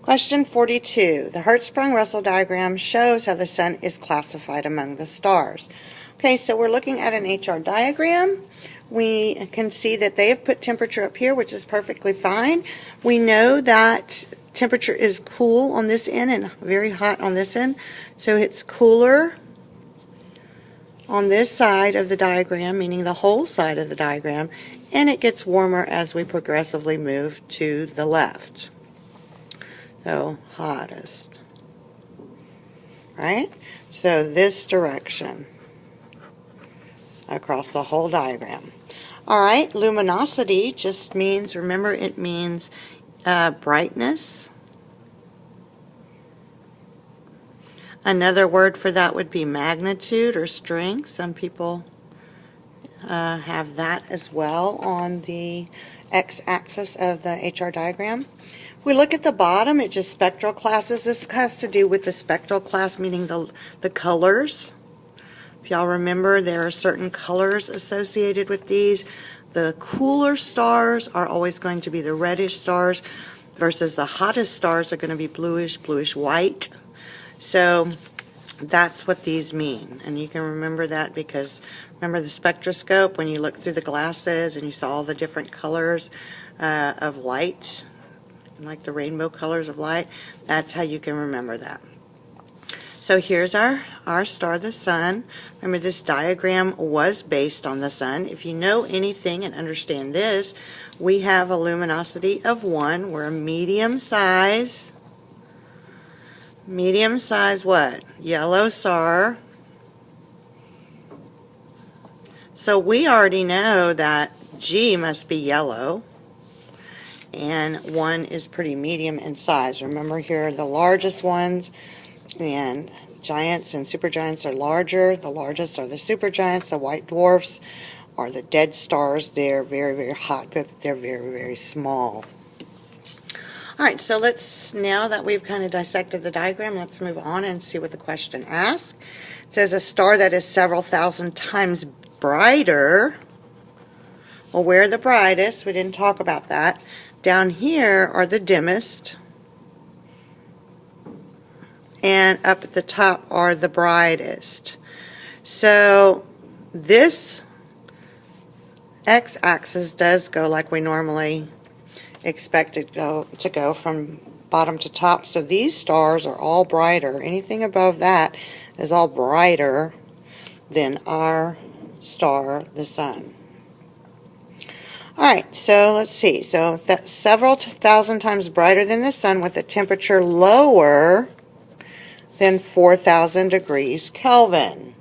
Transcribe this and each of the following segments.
Question 42. The Hertzsprung-Russell diagram shows how the sun is classified among the stars. Okay, so we're looking at an HR diagram. We can see that they have put temperature up here, which is perfectly fine. We know that temperature is cool on this end and very hot on this end. So it's cooler on this side of the diagram, meaning the whole side of the diagram, and it gets warmer as we progressively move to the left. So hottest, right? So this direction across the whole diagram. All right, luminosity just means, remember, it means brightness. Another word for that would be magnitude or strength. Some people have that as well on the x-axis of the HR diagram. If we look at the bottom, it just spectral classes. This has to do with the spectral class, meaning the colors. If y'all remember, there are certain colors associated with these. The cooler stars are always going to be the reddish stars, versus the hottest stars are going to be bluish, bluish-white. So that's what these mean. And you can remember that because, remember the spectroscope, when you look through the glasses and you saw all the different colors of light, like the rainbow colors of light, that's how you can remember that. So here's our star, the sun. Remember, this diagram was based on the sun. If you know anything and understand this, we have a luminosity of 1. We're a medium size what? Yellow star. So we already know that G must be yellow. And 1 is pretty medium in size. Remember, here are the largest ones, and giants and supergiants are larger. The largest are the supergiants. The white dwarfs are the dead stars. They're very, very hot, but they're very, very small. All right, so let's, now that we've kind of dissected the diagram, let's move on and see what the question asks. It says a star that is several thousand times brighter. Well, we're the brightest. We didn't talk about that. Down here are the dimmest, and up at the top are the brightest. So this x-axis does go like we normally expect it to go from bottom to top. So these stars are all brighter. Anything above that is all brighter than our star, the sun. Alright, so let's see. So that's several thousand times brighter than the sun with a temperature lower than 4,000 degrees Kelvin.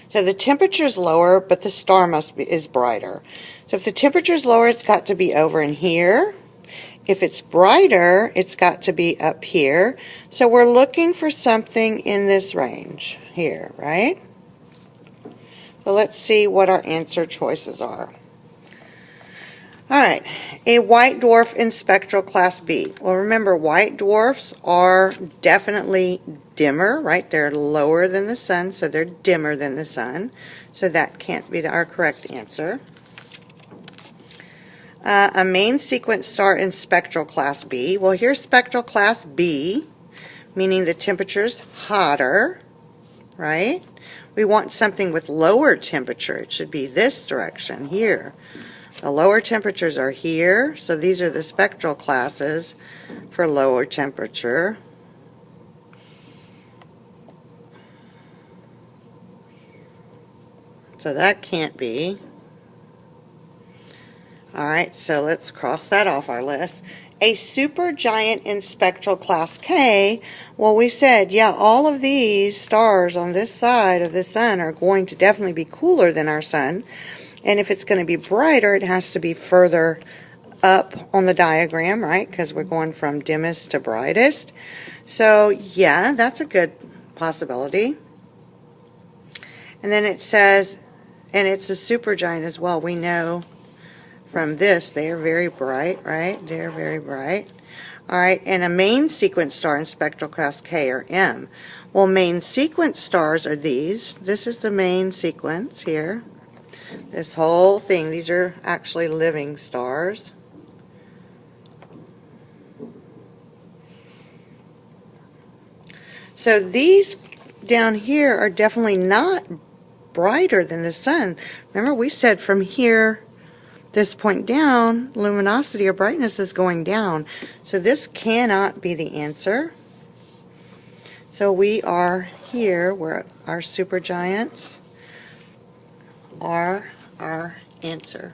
So the temperature is lower, but the star is brighter. So if the temperature is lower, it's got to be over in here. If it's brighter, it's got to be up here. So we're looking for something in this range here, right? So let's see what our answer choices are. All right, a white dwarf in spectral class B. Well, remember, white dwarfs are definitely dimmer, right? They're lower than the sun, so they're dimmer than the sun. So that can't be our correct answer. A main sequence star in spectral class B. Well, here's spectral class B, meaning the temperature's hotter, right? We want something with lower temperature. It should be this direction here. The lower temperatures are here, so these are the spectral classes for lower temperature. So that can't be. Alright, so let's cross that off our list. A supergiant in spectral class K, well, we said, yeah, all of these stars on this side of the sun are going to definitely be cooler than our sun. And if it's going to be brighter, it has to be further up on the diagram, right? Because we're going from dimmest to brightest. So, yeah, that's a good possibility. And then it says, and it's a supergiant as well. We know from this, they are very bright, right? They're very bright. All right, and a main sequence star in spectral class K or M. Well, main sequence stars are these. This is the main sequence here. This whole thing, these are actually living stars. So these down here are definitely not brighter than the sun. Remember, we said from here, this point down, luminosity or brightness is going down. So this cannot be the answer. So we are here where our supergiants are our answer.